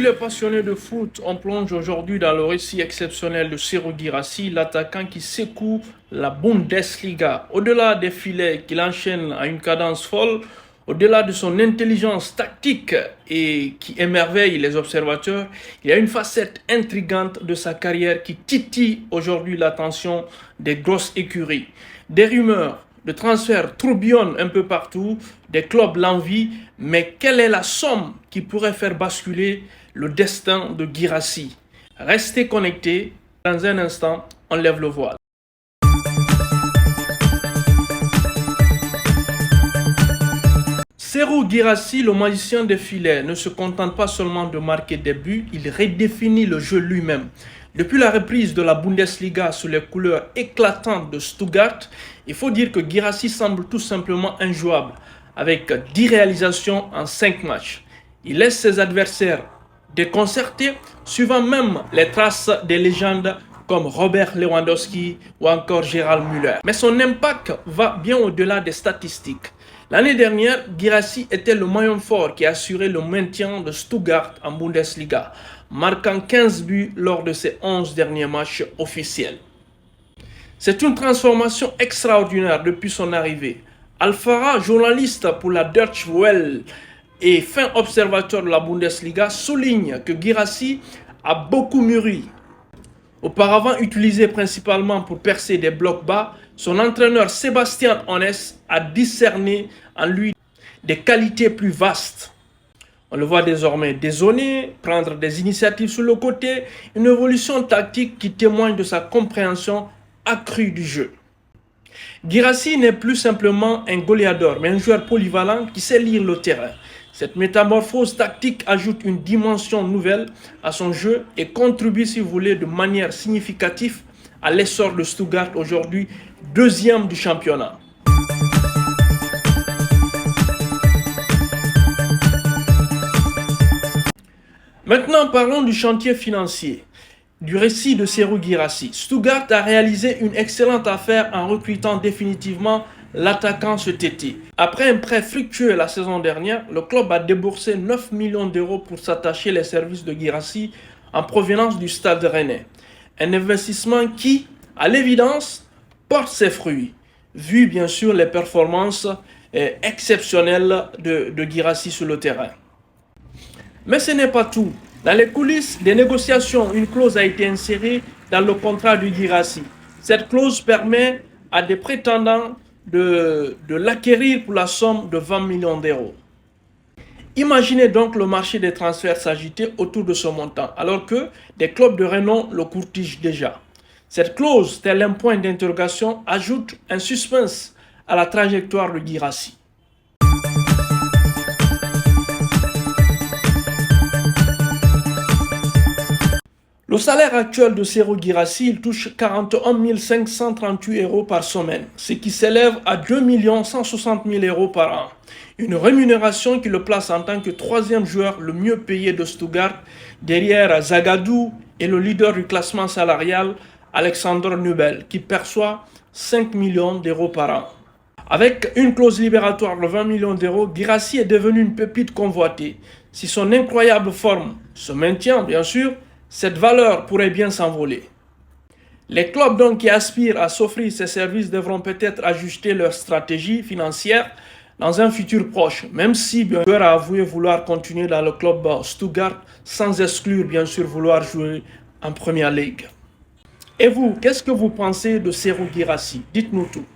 les passionnés de foot, on plonge aujourd'hui dans le récit exceptionnel de Serhou Guirassy, l'attaquant qui secoue la Bundesliga. Au-delà des filets qu'il enchaîne à une cadence folle, au-delà de son intelligence tactique et qui émerveille les observateurs, il y a une facette intrigante de sa carrière qui titille aujourd'hui l'attention des grosses écuries. Des rumeurs de transferts tourbillonnent un peu partout, des clubs l'envient, mais quelle est la somme qui pourrait faire basculer le destin de Guirassy? Restez connectés, dans un instant, on lève le voile. Serhou Guirassy, le magicien des filets, ne se contente pas seulement de marquer des buts, il redéfinit le jeu lui-même. Depuis la reprise de la Bundesliga sous les couleurs éclatantes de Stuttgart, il faut dire que Guirassy semble tout simplement injouable, avec 10 réalisations en 5 matchs. Il laisse ses adversaires déconcertés, suivant même les traces des légendes comme Robert Lewandowski ou encore Gérald Müller. Mais son impact va bien au-delà des statistiques. L'année dernière, Guirassy était le maillon fort qui assurait le maintien de Stuttgart en Bundesliga, marquant 15 buts lors de ses 11 derniers matchs officiels. C'est une transformation extraordinaire depuis son arrivée. Alfara, journaliste pour la Deutsche Welle et fin observateur de la Bundesliga, souligne que Guirassy a beaucoup mûri. Auparavant utilisé principalement pour percer des blocs bas, son entraîneur Sebastian Hoeneß a discerné en lui des qualités plus vastes. On le voit désormais dézonner, prendre des initiatives sur le côté, une évolution tactique qui témoigne de sa compréhension accrue du jeu. Guirassy n'est plus simplement un goleador, mais un joueur polyvalent qui sait lire le terrain. Cette métamorphose tactique ajoute une dimension nouvelle à son jeu et contribue, si vous voulez, de manière significative à l'essor de Stuttgart, aujourd'hui deuxième du championnat. Maintenant, parlons du chantier financier, du récit de Serhou Guirassy. Stuttgart a réalisé une excellente affaire en recrutant définitivement l'attaquant cet été. Après un prêt fructueux la saison dernière, le club a déboursé 9 millions d'euros pour s'attacher les services de Guirassy en provenance du Stade Rennais. Un investissement qui, à l'évidence, porte ses fruits, vu bien sûr les performances exceptionnelles de Guirassy sur le terrain. Mais ce n'est pas tout. Dans les coulisses des négociations, une clause a été insérée dans le contrat de Guirassy. Cette clause permet à des prétendants de l'acquérir pour la somme de 20 millions d'euros. Imaginez donc le marché des transferts s'agiter autour de ce montant, alors que des clubs de renom le courtigent déjà. Cette clause, tel un point d'interrogation, ajoute un suspense à la trajectoire de Guirassy. Le salaire actuel de Serhou Guirassy, il touche 41 538 euros par semaine, ce qui s'élève à 2 160 000 euros par an. Une rémunération qui le place en tant que troisième joueur le mieux payé de Stuttgart, derrière Zagadou et le leader du classement salarial, Alexander Nübel, qui perçoit 5 millions d'euros par an. Avec une clause libératoire de 20 millions d'euros, Guirassy est devenu une pépite convoitée. Si son incroyable forme se maintient, bien sûr, cette valeur pourrait bien s'envoler. Les clubs donc qui aspirent à s'offrir ces services devront peut-être ajuster leur stratégie financière dans un futur proche, même si bien sûr a avoué vouloir continuer dans le club Stuttgart sans exclure bien sûr vouloir jouer en Premier League. Et vous, qu'est-ce que vous pensez de Serhou Guirassy? Dites-nous tout.